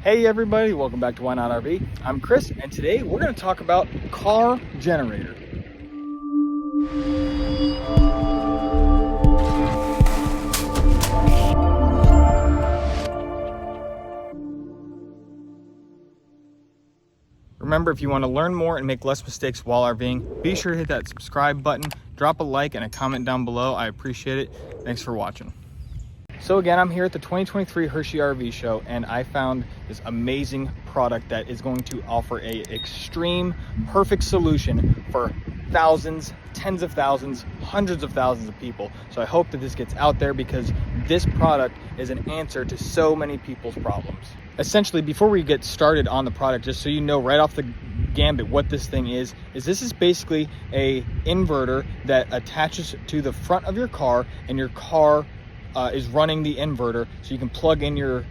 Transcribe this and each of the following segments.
Hey everybody, welcome back to Why Not RV. I'm Chris, and today we're going to talk about car generator. Remember, if you want to learn more and make less mistakes while RVing, be sure to hit that subscribe button, drop a like and a comment down below. I appreciate it. Thanks for watching. So again, I'm here at the 2023 Hershey RV show, and I found this amazing product that is going to offer a extreme perfect solution for thousands, tens of thousands, hundreds of thousands of people. So I hope that this gets out there because this product is an answer to so many people's problems. Essentially, before we get started on the product, just so you know right off the gambit what this thing is this is basically a inverter that attaches to the front of your car, and your car is running the inverter, so you can plug in your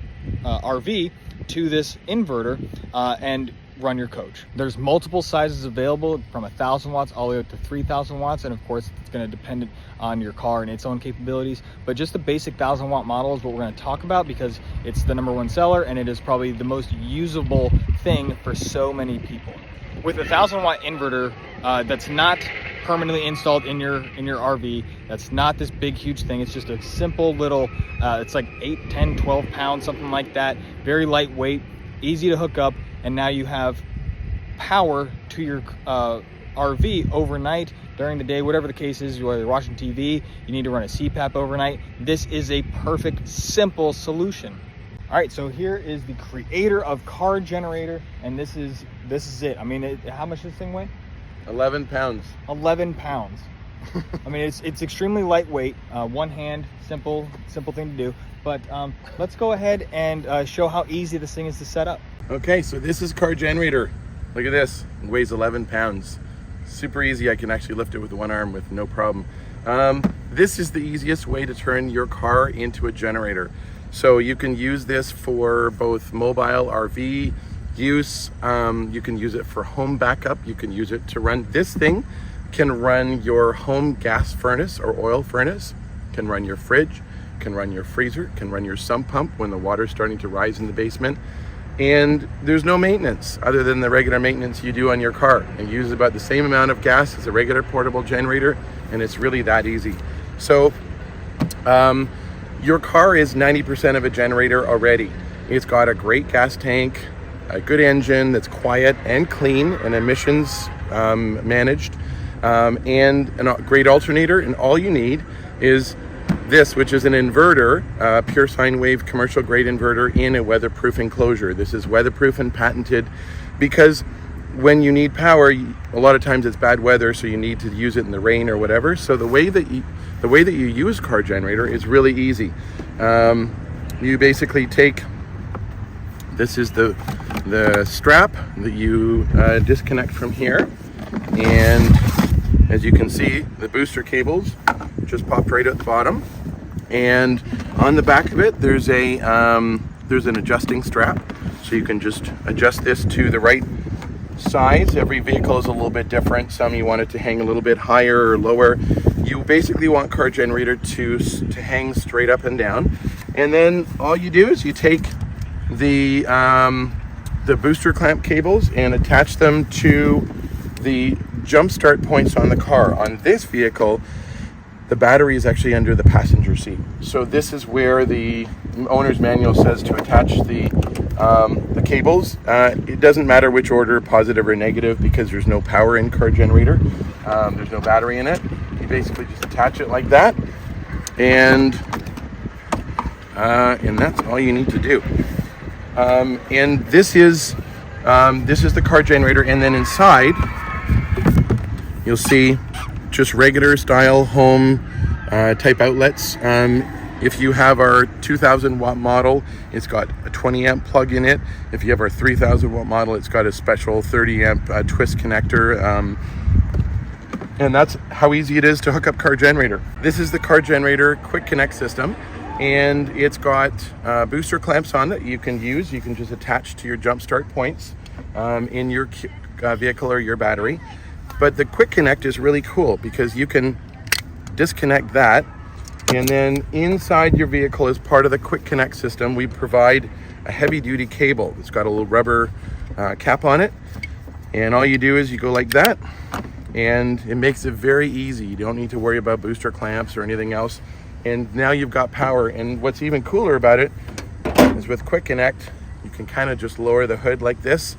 RV to this inverter and run your coach. There's multiple sizes available from 1,000 watts all the way up to 3,000 watts, and of course it's going to depend on your car and its own capabilities, but just the basic 1,000 watt model is what we're going to talk about because it's the #1 seller and it is probably the most usable thing for so many people. With a 1,000 watt inverter that's not permanently installed in your RV, that's not this big huge thing, it's just a simple little it's like 8, 10, 12 pounds, something like that, very lightweight, easy to hook up, and now you have power to your RV overnight, during the day, whatever the case is. Whether you're watching TV, you need to run a CPAP overnight, this is a perfect simple solution. All right, so here is the creator of car generator, and this is it. I mean, how much does this thing weigh? 11 pounds. 11 pounds. I mean, it's extremely lightweight, one hand, simple thing to do. But let's go ahead and show how easy this thing is to set up. Okay, so this is car generator. Look at this, it weighs 11 pounds. Super easy, I can actually lift it with one arm with no problem. This is the easiest way to turn your car into a generator. So you can use this for both mobile RV use, you can use it for home backup, you can use it to run, this thing can run your home gas furnace or oil furnace, can run your fridge, can run your freezer, can run your sump pump when the water's starting to rise in the basement. And there's no maintenance other than the regular maintenance you do on your car. It uses about the same amount of gas as a regular portable generator, and it's really that easy. So your car is 90% of a generator already. It's got a great gas tank, a good engine that's quiet and clean and emissions managed, and a great alternator. And all you need is this, which is an inverter, pure sine wave commercial grade inverter in a weatherproof enclosure. This is weatherproof and patented because when you need power, a lot of times it's bad weather, so you need to use it in the rain or whatever. So the way that you use car generator is really easy. You basically take, this is the strap that you disconnect from here, and as you can see, the booster cables just popped right at the bottom, and on the back of it there's an adjusting strap, so you can just adjust this to the right size. Every vehicle is a little bit different. Some you want it to hang a little bit higher or lower. You basically want car generator to hang straight up and down, and then all you do is you take the booster clamp cables and attach them to the jump start points on the car. On this vehicle, the battery is actually under the passenger seat. So this is where the owner's manual says to attach the cables. It doesn't matter which order, positive or negative, because there's no power in car generator. There's no battery in it. You basically just attach it like that, and that's all you need to do. And this is the car generator, and then inside you'll see just regular style home type outlets. If you have our 2,000 watt model, it's got a 20 amp plug in it. If you have our 3,000 watt model, it's got a special 30 amp twist connector. And that's how easy it is to hook up car generator. This is the car generator quick connect system, and it's got booster clamps on that you can use. You can just attach to your jump start points in your vehicle or your battery. But the quick connect is really cool because you can disconnect that, and then inside your vehicle, as part of the quick connect system, we provide a a heavy duty cable. It's got a little rubber cap on it. And all you do is you go like that, and it makes it very easy. You don't need to worry about booster clamps or anything else. And now you've got power. And what's even cooler about it is with Quick Connect, you can kind of just lower the hood like this,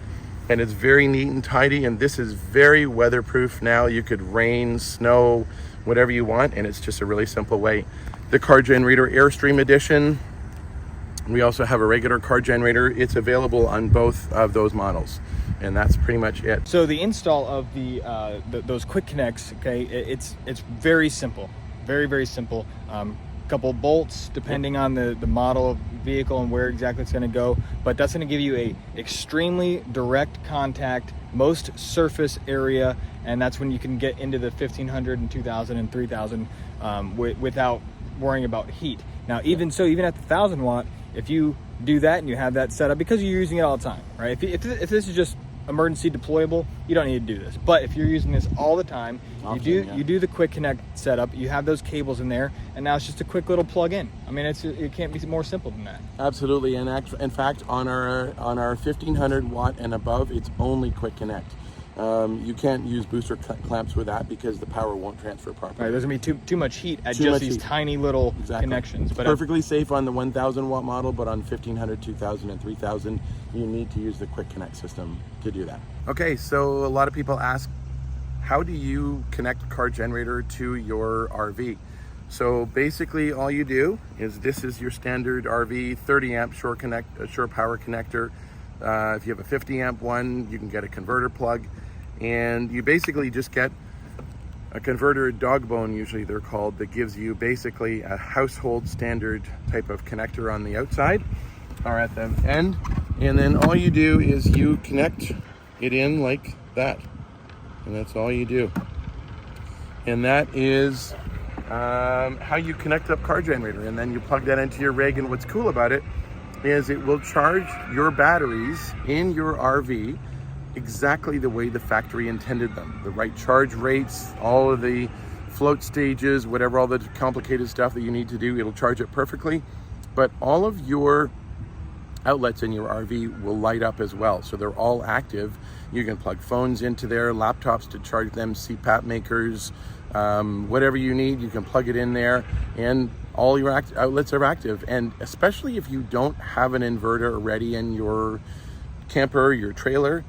and it's very neat and tidy. And this is very weatherproof now. You could rain, snow, whatever you want, and it's just a really simple way. The car generator Airstream edition, we also have a regular car generator. It's available on both of those models, and that's pretty much it. So the install of those quick connects, okay, it's very simple, very simple. Couple bolts depending on the model of vehicle and where exactly it's going to go, but that's going to give you a extremely direct contact, most surface area, and that's when you can get into the 1500 and 2000 and 3000 without worrying about heat. Now even so, even at the 1000 watt, if you do that and you have that set up, because you're using it all the time, right? If this is just emergency deployable, you don't need to do this. But if you're using this all the time, you do the quick connect setup, you have those cables in there, and now it's just a quick little plug in. I mean, it can't be more simple than that. Absolutely. And in fact, on our 1500 watt and above, it's only quick connect. You can't use booster clamps with that because the power won't transfer properly. Right, there's gonna be too much heat at just these tiny little connections. But perfectly safe on the 1000 watt model, but on 1500, 2000, and 3000, you need to use the quick connect system to do that. Okay, so a lot of people ask, how do you connect a car generator to your RV? So basically, all you do is, this is your standard RV 30 amp shore power connector. If you have a 50 amp one, you can get a converter plug, and you basically just get a converter Dogbone, usually they're called, that gives you basically a household standard type of connector on the outside or at the end, and then all you do is you connect it in like that, and that's all you do. And that is how you connect up car generator, and then you plug that into your rig. And what's cool about it is it will charge your batteries in your RV exactly the way the factory intended them. The right charge rates, all of the float stages, whatever, all the complicated stuff that you need to do, it'll charge it perfectly. But all of your outlets in your RV will light up as well. So they're all active. You can plug phones into there, laptops to charge them, CPAP makers, whatever you need, you can plug it in there, and all your outlets are active. And especially if you don't have an inverter already in your camper, your trailer,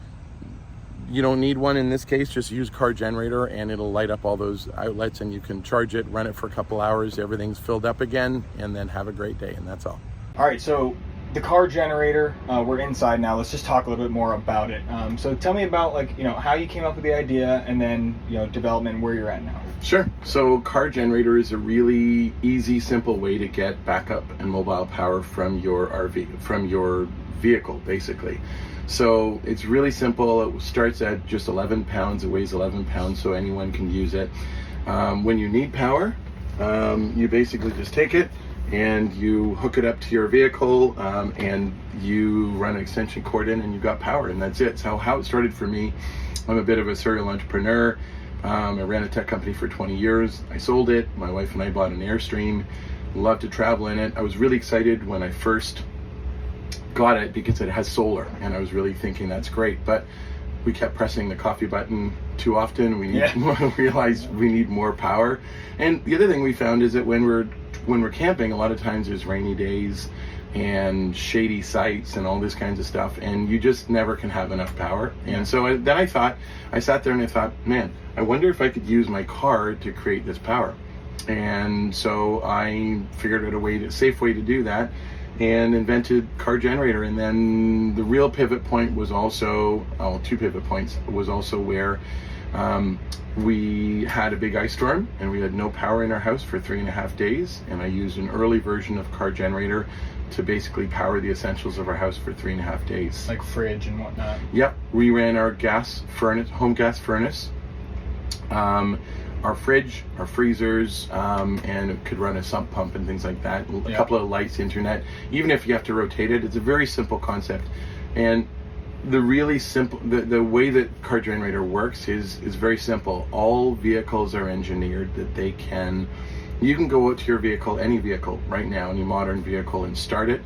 you don't need one in this case. Just use car generator and it'll light up all those outlets, and you can charge it, run it for a couple hours, everything's filled up again, and then have a great day, and that's all. All right, so the car generator, we're inside now. Let's just talk a little bit more about it. So tell me about, like, how you came up with the idea, and then, development, where you're at now. Sure. So car generator is a really easy, simple way to get backup and mobile power from your RV, from your vehicle, basically. So it's really simple. It starts at just 11 pounds. It weighs 11 pounds, so anyone can use it. When you need power, you basically just take it and you hook it up to your vehicle, and you run an extension cord in, and you've got power, and that's it. So how it started for me, I'm a bit of a serial entrepreneur. I ran a tech company for 20 years. I sold it. My wife and I bought an Airstream. Love to travel in it. I was really excited when I first got it because it has solar, and I was really thinking that's great, but we kept pressing the coffee button too often. We realized we need more power. And the other thing we found is that when we're camping, a lot of times there's rainy days and shady sites and all this kinds of stuff, and you just never can have enough power. And so then I sat there and I thought, man, I wonder if I could use my car to create this power. And so I figured out a safe way to do that, and invented car generator. And then the real pivot point was also, two pivot points, was also where we had a big ice storm and we had no power in our house for 3.5 days, and I used an early version of car generator to basically power the essentials of our house for 3.5 days. Like fridge and whatnot. Yep, we ran our gas furnace, home gas furnace, our fridge, our freezers, and it could run a sump pump and things like that. A couple of lights, internet. Even if you have to rotate it, it's a very simple concept. And the really simple, the way that car generator works is very simple. All vehicles are engineered that you can go out to your vehicle, any vehicle right now, any modern vehicle, and start it,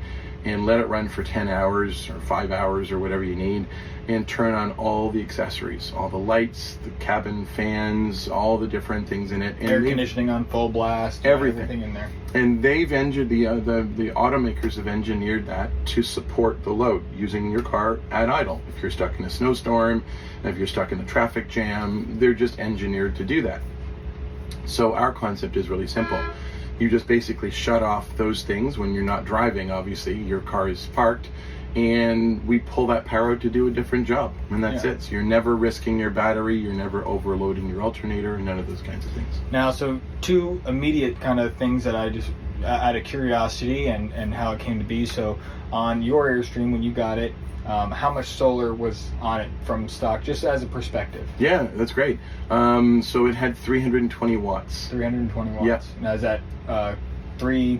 and let it run for 10 hours or 5 hours or whatever you need, and turn on all the accessories, all the lights, the cabin fans, all the different things in it. And air conditioning on full blast, everything in there. And they've engineered, the automakers have engineered that to support the load using your car at idle. If you're stuck in a snowstorm, if you're stuck in a traffic jam, they're just engineered to do that. So our concept is really simple. You just basically shut off those things when you're not driving. Obviously, your car is parked, and we pull that power out to do a different job, and that's it. So you're never risking your battery, you're never overloading your alternator, none of those kinds of things. Now, so two immediate kind of things that I just, out of curiosity and how it came to be. So on your Airstream, when you got it, how much solar was on it from stock, just as a perspective? Yeah, that's great. So it had 320 watts. 320 watts. Yeah. Now, is that three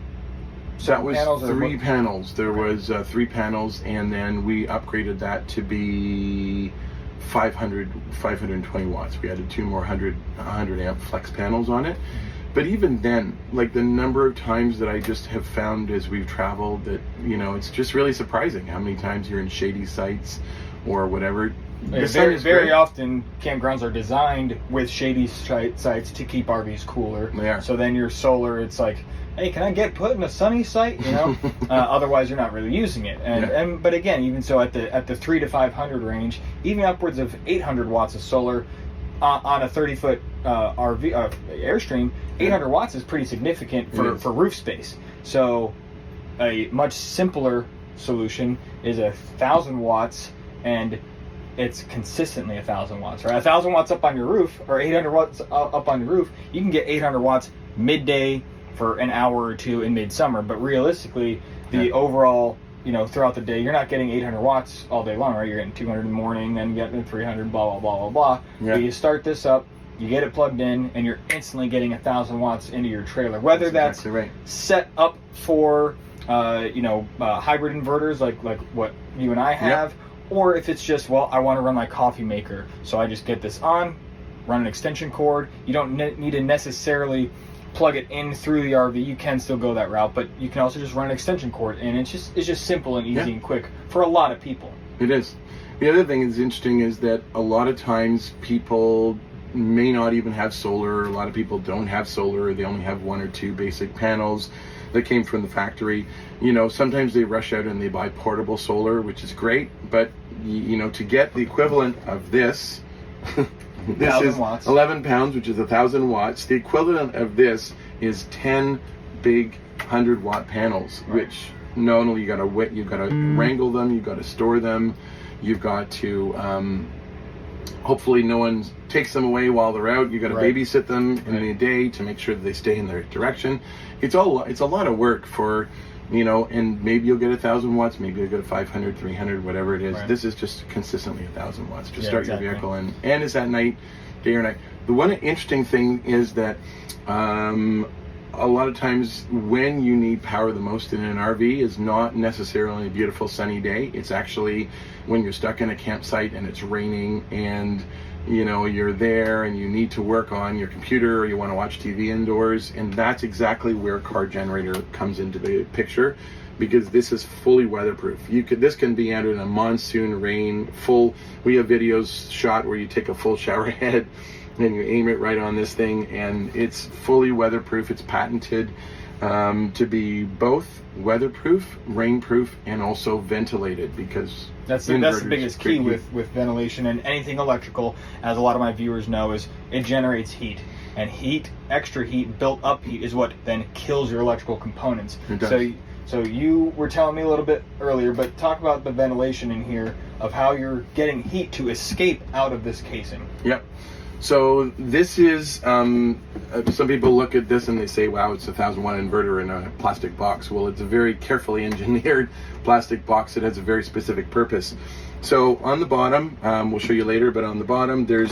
That was panels? three panels. There was 3 panels, and then we upgraded that to be 520 watts. We added 2 more 100 amp flex panels on it. But even then, like the number of times that I just have found as we've traveled that, you know, it's just really surprising how many times you're in shady sites or whatever. Very often campgrounds are designed with shady sites to keep RVs cooler. They are. So then your solar, it's like, hey, can I get put in a sunny site? You know, otherwise you're not really using it. And but again, even so, at the 300 to 500 range, even upwards of 800 watts of solar on a 30-foot RV Airstream, 800 watts is pretty significant for roof space. So a much simpler solution is 1,000 watts, and it's consistently 1,000 watts, right? 1,000 watts up on your roof, or 800 watts up on your roof. You can get 800 watts midday for an hour or two in midsummer, but realistically, the overall, you know, throughout the day, you're not getting 800 watts all day long, right? You're getting 200 in the morning, then you get 300, blah, blah, blah, blah, blah. Yeah. But you start this up, you get it plugged in, and you're instantly getting 1,000 watts into your trailer. Whether that's exactly right. Set up for, hybrid inverters like what you and I have, or if it's just, well, I want to run my coffee maker, so I just get this on, run an extension cord. You don't need to necessarily plug it in through the RV. You can still go that route, but you can also just run an extension cord, and it's just simple and easy and quick for a lot of people. It is. The other thing that's interesting is that a lot of times people may not even have solar. A lot of people don't have solar. They only have 1 or 2 basic panels that came from the factory. You know, sometimes they rush out and they buy portable solar, which is great, but you know, to get the equivalent of this this is watts. 11 pounds, which is 1,000 watts. The equivalent of this is 10 big 100-watt panels, which not only you got to wrangle them, you got to store them, you've got to hopefully no one takes them away while they're out. You got to babysit them in the day to make sure that they stay in the right direction. It's a lot of work for, you know, and maybe you'll get 1,000 watts, maybe you'll get 500, 300, whatever it is. This is just consistently 1,000 watts. Just start your vehicle and it's at night, day or night. The one interesting thing is that a lot of times when you need power the most in an RV is not necessarily a beautiful sunny day. It's actually when you're stuck in a campsite and it's raining and, you know, you're there and you need to work on your computer or you want to watch TV indoors, and that's exactly where car generator comes into the picture, because this is fully weatherproof. This can be out in a monsoon rain, we have videos shot where you take a full shower head and you aim it right on this thing, and it's fully weatherproof. It's patented to be both weatherproof, rainproof, and also ventilated, because that's the biggest key with ventilation and anything electrical, as a lot of my viewers know, is it generates heat, and extra heat, built up heat, is what then kills your electrical components. It does. So you were telling me a little bit earlier, but talk about the ventilation in here, of how you're getting heat to escape out of this casing. Yep. So this is, some people look at this and they say, wow, it's a 1,000-watt inverter in a plastic box. Well, it's a very carefully engineered plastic box that has a very specific purpose. So on the bottom, we'll show you later, but on the bottom there's,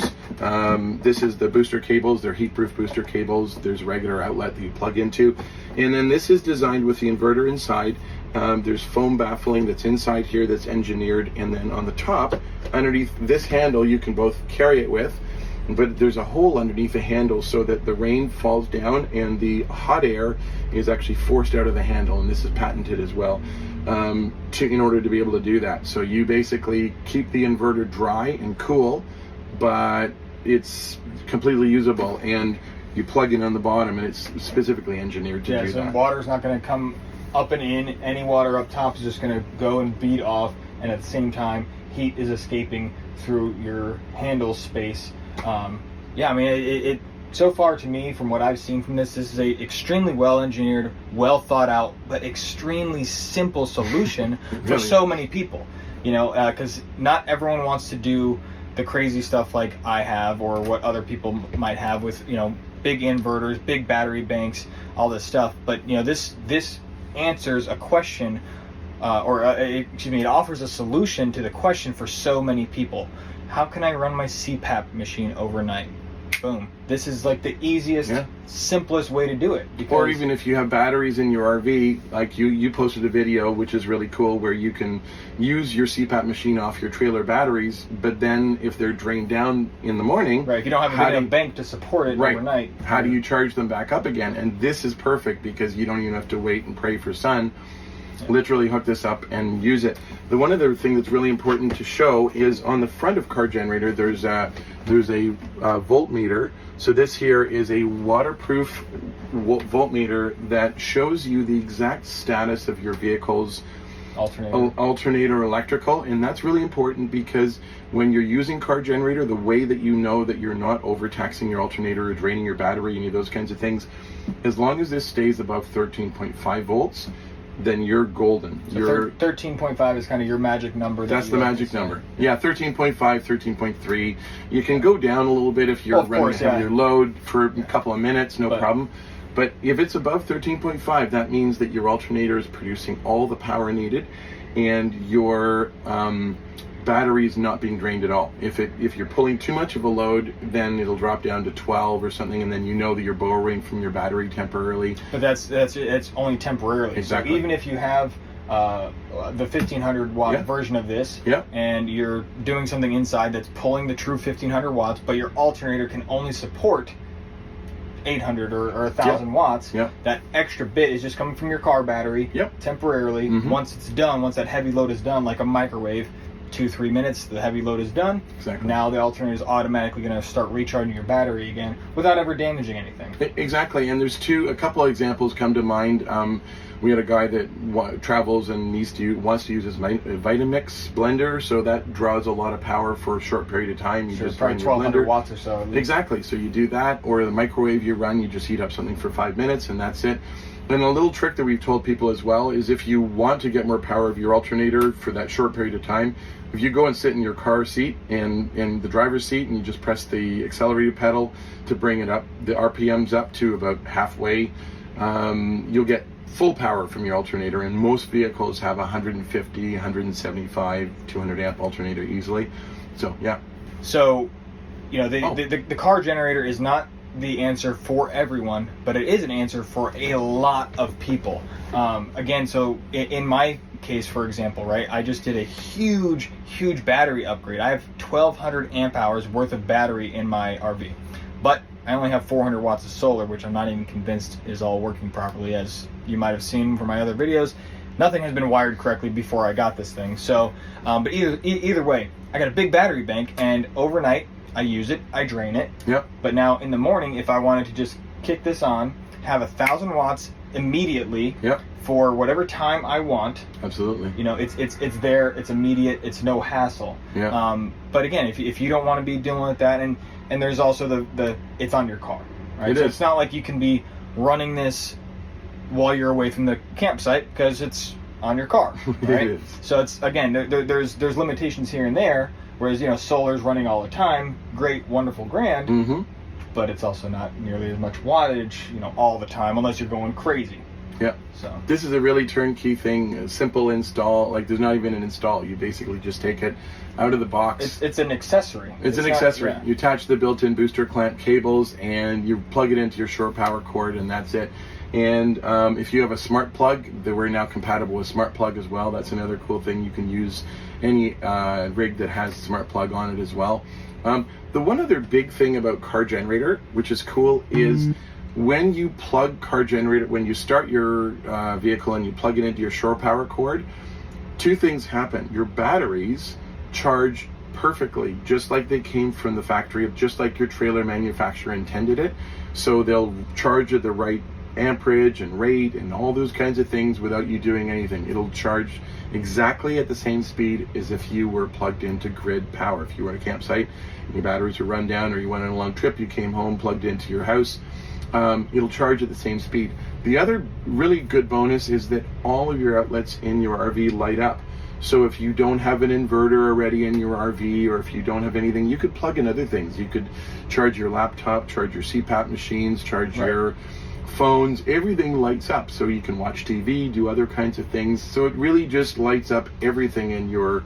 this is the booster cables. They're heat-proof booster cables. There's a regular outlet that you plug into. And then this is designed with the inverter inside. There's foam baffling that's inside here that's engineered. And then on the top, underneath this handle, you can both carry it with, but there's a hole underneath the handle so that the rain falls down and the hot air is actually forced out of the handle, and this is patented as well, in order to be able to do that. So you basically keep the inverter dry and cool, but it's completely usable, and you plug it on the bottom, and it's specifically engineered to do so that. Water's not going to come up and in. Any water up top is just going to go and beat off, and at the same time, heat is escaping through your handle space. Yeah, I mean, it so far to me, from what I've seen from this is a extremely well engineered, well thought out, but extremely simple solution for so many people. You know, because not everyone wants to do the crazy stuff like I have, or what other people might have with, you know, big inverters, big battery banks, all this stuff. But you know, this answers a question, it offers a solution to the question for so many people. How can I run my CPAP machine overnight? Boom. This is like the easiest, simplest way to do it. Or even if you have batteries in your RV, like you posted a video, which is really cool, where you can use your CPAP machine off your trailer batteries, but then if they're drained down in the morning, right, if you don't have a bank to support it overnight, how do you charge them back up again? And this is perfect because you don't even have to wait and pray for sun. Literally hook this up and use it. The one other thing that's really important to show is on the front of car generator, there's a voltmeter. So this here is a waterproof voltmeter that shows you the exact status of your vehicle's alternator electrical, and that's really important because when you're using car generator, the way that you know that you're not overtaxing your alternator or draining your battery, any of those kinds of things, as long as this stays above 13.5 volts, then you're golden. So 13.5 is kind of your magic number. That's the magic number. Yeah, 13.5, 13.3. You can go down a little bit if you're running a heavier load for a couple of minutes, no problem. But if it's above 13.5, that means that your alternator is producing all the power needed, and your battery is not being drained at all. If you're pulling too much of a load, then it'll drop down to 12 or something, and then you know that you're borrowing from your battery temporarily. But it's only temporarily. Exactly. So even if you have the 1500 watt version of this, and you're doing something inside that's pulling the true 1500 watts, but your alternator can only support 800 or 1000 watts, that extra bit is just coming from your car battery temporarily. Once it's done, once that heavy load is done, like a microwave, 2-3 minutes, the heavy load is done. Exactly. Now the alternator is automatically going to start recharging your battery again without ever damaging anything. Exactly, and there's a couple of examples come to mind. We had a guy that travels and wants to use his Vitamix blender, so that draws a lot of power for a short period of time. You just probably 1200 watts or so. Exactly, so you do that, or the microwave you run, you just heat up something for 5 minutes and that's it. And a little trick that we've told people as well is if you want to get more power of your alternator for that short period of time, if you go and sit in your car seat and in the driver's seat and you just press the accelerator pedal to bring it up, the RPMs up to about halfway, you'll get full power from your alternator, and most vehicles have 150, 175, 200 amp alternator easily. So yeah. So, you know, the car generator is not the answer for everyone, but it is an answer for a lot of people. Again, so in my case, for example, right, I just did a huge battery upgrade. I have 1200 amp hours worth of battery in my RV, but I only have 400 watts of solar, which I'm not even convinced is all working properly. As you might have seen from my other videos, nothing has been wired correctly before I got this thing. So, but either way, I got a big battery bank, and overnight I use it, I drain it. But now in the morning, if I wanted to just kick this on, have 1000 watts immediately for whatever time I want. Absolutely. You know, it's there, it's immediate, it's no hassle. But again, if you don't want to be dealing with that, and there's also the it's on your car, right? It's not like you can be running this while you're away from the campsite because it's on your car, right? It is. So it's, again, there's limitations here and there. Whereas, you know, solar's running all the time, great, wonderful, grand, but it's also not nearly as much wattage, you know, all the time, unless you're going crazy. So this is a really turnkey thing, a simple install. Like, there's not even an install. You basically just take it out of the box. It's an accessory. It's an accessory. You attach the built-in booster clamp cables and you plug it into your shore power cord, and that's it. And if you have a smart plug, we're now compatible with smart plug as well. That's another cool thing. You can use any rig that has smart plug on it as well. The one other big thing about car generator, which is cool, is when you plug car generator, when you start your vehicle and you plug it into your shore power cord, two things happen. Your batteries charge perfectly, just like they came from the factory, just like your trailer manufacturer intended it. So they'll charge at the right amperage and rate and all those kinds of things without you doing anything. It'll charge exactly at the same speed as if you were plugged into grid power. If you were at a campsite and your batteries were run down, or you went on a long trip, you came home, plugged into your house, it'll charge at the same speed. The other really good bonus is that all of your outlets in your RV light up. So if you don't have an inverter already in your RV, or if you don't have anything, you could plug in other things. You could charge your laptop, charge your CPAP machines, charge your phones. Everything lights up, so you can watch TV, do other kinds of things. So it really just lights up everything in your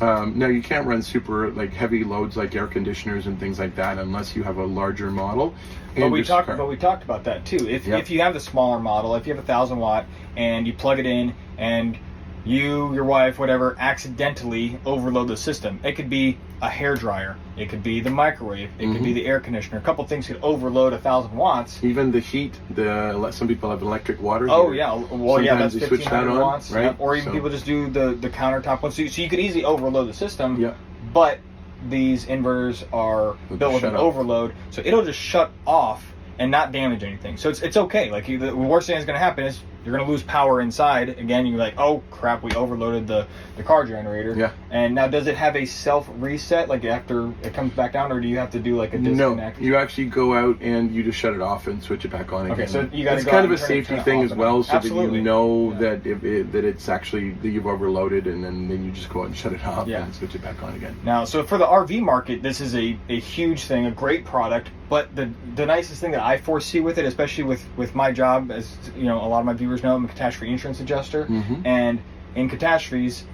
now you can't run super heavy loads like air conditioners and things like that unless you have a larger model. But we talked about that too. If you have the smaller model, if you have 1,000 watt and you plug it in and you, your wife, whatever, accidentally overload the system. It could be a hair dryer. It could be the microwave. It could be the air conditioner. A couple things could overload 1,000 watts. Even the heat. Some people have electric water heater. Yeah. Well, sometimes that's you switch that on, watts. right? Yep. Or even people just do the countertop one. So you could easily overload the system. Yeah. But these inverters are built with an overload, so it'll just shut off and not damage anything. So it's okay. The worst thing that's going to happen is you're going to lose power inside. Again, you're like, oh crap, we overloaded the car generator. Yeah. And now, does it have a self reset after it comes back down, or do you have to do a disconnect? No, you actually go out and you just shut it off and switch it back on again. Okay, so you got to It's kind of a safety thing as well, so Absolutely. that you know that that it's actually that you've overloaded, and then you just go out and shut it off and switch it back on again. Now, so for the RV market, this is a huge thing, a great product. But the nicest thing that I foresee with it, especially with my job, as a lot of my viewers know, I'm a catastrophe insurance adjuster, and in catastrophes,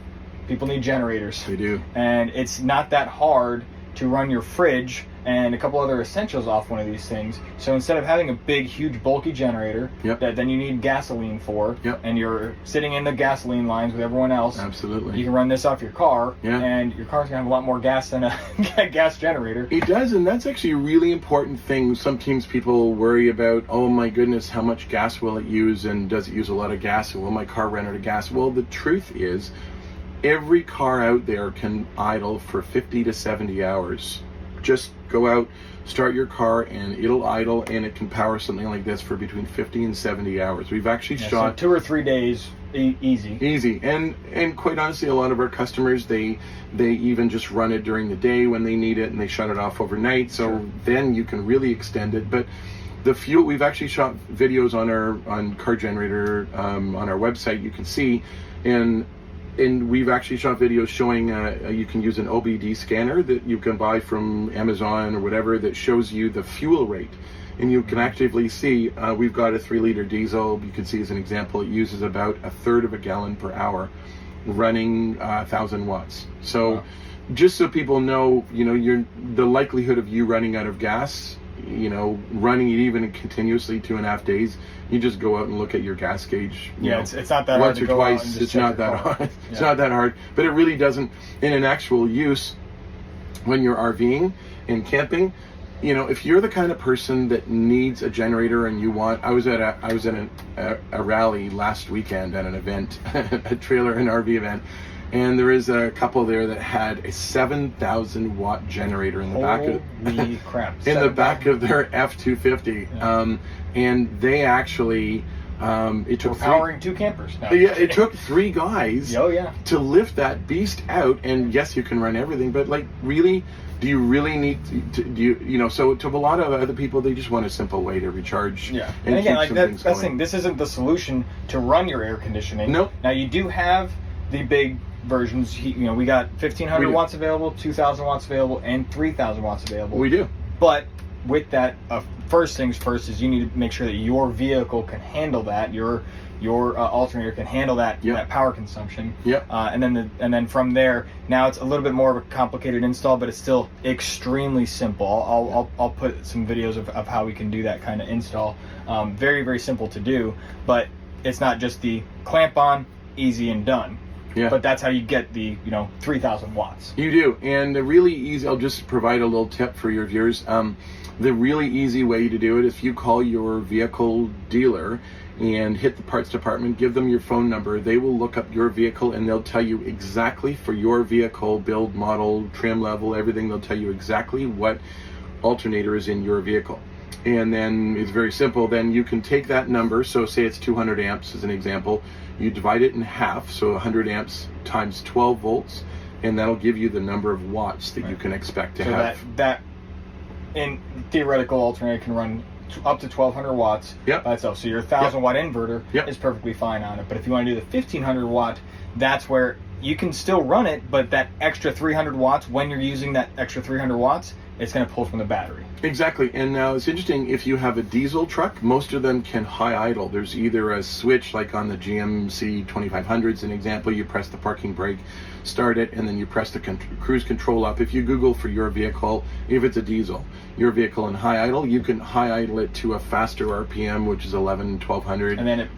people need generators. They do. And it's not that hard to run your fridge and a couple other essentials off one of these things. So instead of having a big, huge, bulky generator that then you need gasoline for, and you're sitting in the gasoline lines with everyone else, absolutely, you can run this off your car, and your car's gonna have a lot more gas than a gas generator. It does, and that's actually a really important thing. Sometimes people worry about, oh my goodness, how much gas will it use, and does it use a lot of gas, and will my car run out of gas? Well, the truth is, every car out there can idle for 50 to 70 hours. Just go out, start your car, and it'll idle, and it can power something like this for between 50 and 70 hours. We've actually shot... So 2 or 3 days, easy. Easy. And quite honestly, a lot of our customers, they even just run it during the day when they need it, and they shut it off overnight, so then you can really extend it. But the fuel, we've actually shot videos on car generator on our website, you can see, and we've actually shot videos showing you can use an OBD scanner that you can buy from Amazon or whatever that shows you the fuel rate. And you can actively see, we've got a 3-liter diesel, you can see as an example, it uses about 1/3 of a gallon per hour running 1,000 watts. So just so people know, the likelihood of you running out of gas, running it even continuously 2.5 days, you just go out and look at your gas gauge. It's not that hard once to or go twice. out and just It's check not your that car. hard. It's not that hard, but it really doesn't. In an actual use, when you're RVing and camping, if you're the kind of person that needs a generator and you want, I was at a rally last weekend at an event, a trailer and RV event. And there is a couple there that had a 7,000 watt generator in the back of the back of their F-250, and they actually it took powering 2 campers. No. Yeah, it took 3 guys to lift that beast out. And yes, you can run everything, but really, do you really need to? So to a lot of other people, they just want a simple way to recharge. Yeah, and again, that's the thing. This isn't the solution to run your air conditioning. Nope. Now you do have the big versions. We got 1,500 watts available, 2,000 watts available, and 3,000 watts available. We do. But with that first things first is you need to make sure that your vehicle can handle that, your alternator can handle that, Yep. that power consumption. Yep. And then from there, now it's a little bit more of a complicated install, but it's still extremely simple. I'll put some videos of how we can do that kind of install. Very, very simple to do, but it's not just the clamp on, easy and done. Yeah. But that's how you get the 3,000 watts. You do. And the really easy, I'll just provide a little tip for your viewers. The really easy way to do it is if you call your vehicle dealer and hit the parts department, give them your phone number, they will look up your vehicle and they'll tell you exactly for your vehicle, build, model, trim level, everything, they'll tell you exactly what alternator is in your vehicle. And then it's very simple. Then you can take that number, so say it's 200 amps as an example, you divide it in half, so 100 amps times 12 volts, and that'll give you the number of watts that you can expect to have. So that in theoretical alternator can run up to 1,200 watts Yep. by itself. So your 1,000 watt inverter Yep. is perfectly fine on it. But if you want to do the 1,500 watt, that's where you can still run it, but that extra 300 watts, when you're using that extra 300 watts, it's going to pull from the battery. Exactly. And now it's interesting, if you have a diesel truck, most of them can high idle. There's either a switch, like on the GMC 2500s, an example, you press the parking brake, start it, and then you press the cruise control up. If you Google for your vehicle, if it's a diesel, your vehicle in high idle, you can high idle it to a faster RPM, which is 1200. And then it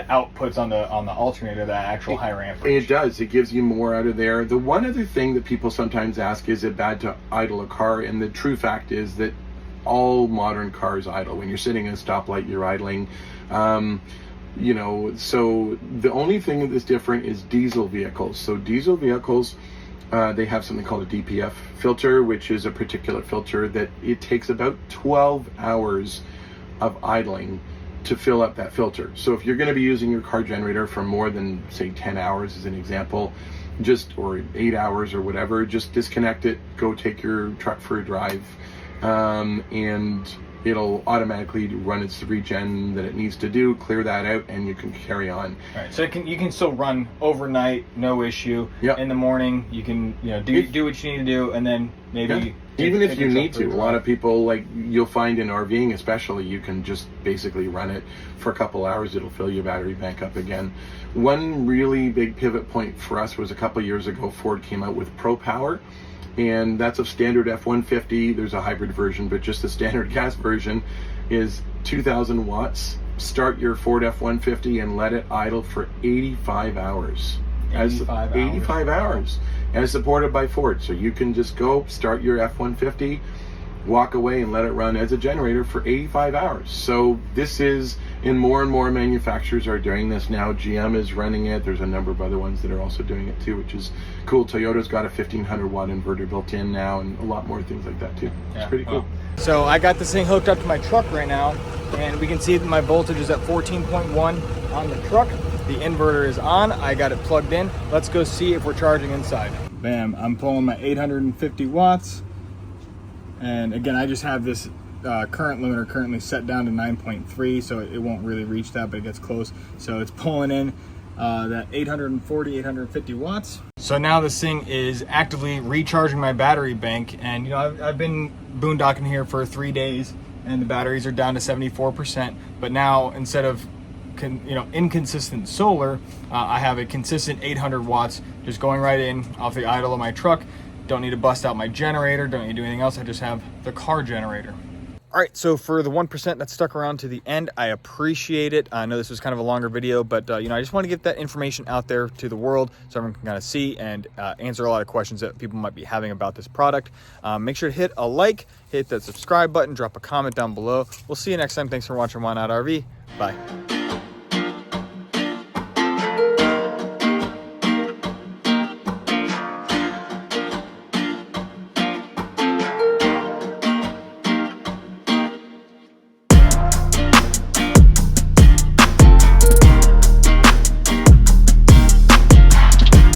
outputs on the alternator that actual higher amperage. It does. It gives you more out of there. The one other thing that people sometimes ask, is it bad to idle a car? And the true fact is that all modern cars idle. When you're sitting at a stoplight, you're idling. So the only thing that's different is diesel vehicles. So diesel vehicles, they have something called a DPF filter, which is a particulate filter that it takes about 12 hours of idling to fill up that filter. So if you're going to be using your car generator for more than, say, 10 hours as an example, or 8 hours or whatever, just disconnect it, go take your truck for a drive, and it'll automatically run its regen that it needs to do, clear that out, and you can carry on. All right, so you can still run overnight, no issue. Yep. In the morning, you can do what you need to do, and then maybe even if you need to. A lot of people, like you'll find in RVing especially, you can just basically run it for a couple hours. It'll fill your battery bank up again. One really big pivot point for us was a couple years ago, Ford came out with Pro Power. And that's a standard F-150. There's a hybrid version, but just the standard gas version is 2,000 watts. Start your Ford F-150 and let it idle for 85 hours. 85 hours. As supported by Ford. So you can just go start your F-150, walk away and let it run as a generator for 85 hours. So this is, and more manufacturers are doing this now. GM is running it. There's a number of other ones that are also doing it too, which is cool. Toyota's got a 1,500 watt inverter built in now, and a lot more things like that too. It's pretty cool. So I got this thing hooked up to my truck right now, and we can see that my voltage is at 14.1 on the truck. The inverter is on. I got it plugged in. Let's go see if we're charging inside. Bam, I'm pulling my 850 watts. And again, I just have this current limiter currently set down to 9.3, so it won't really reach that, but it gets close. So it's pulling in that 850 watts. So now this thing is actively recharging my battery bank, and I've been boondocking here for 3 days, and the batteries are down to 74%. But now, instead of inconsistent solar, I have a consistent 800 watts just going right in off the idle of my truck. Don't need to bust out my generator, don't need to do anything else. I just have the car generator. All right, so for the 1% that stuck around to the end, I appreciate it. I know this was kind of a longer video, but I just want to get that information out there to the world so everyone can kind of see and answer a lot of questions that people might be having about this product. Make sure to hit a like, hit that subscribe button, drop a comment down below. We'll see you next time. Thanks for watching Why Not RV. Bye.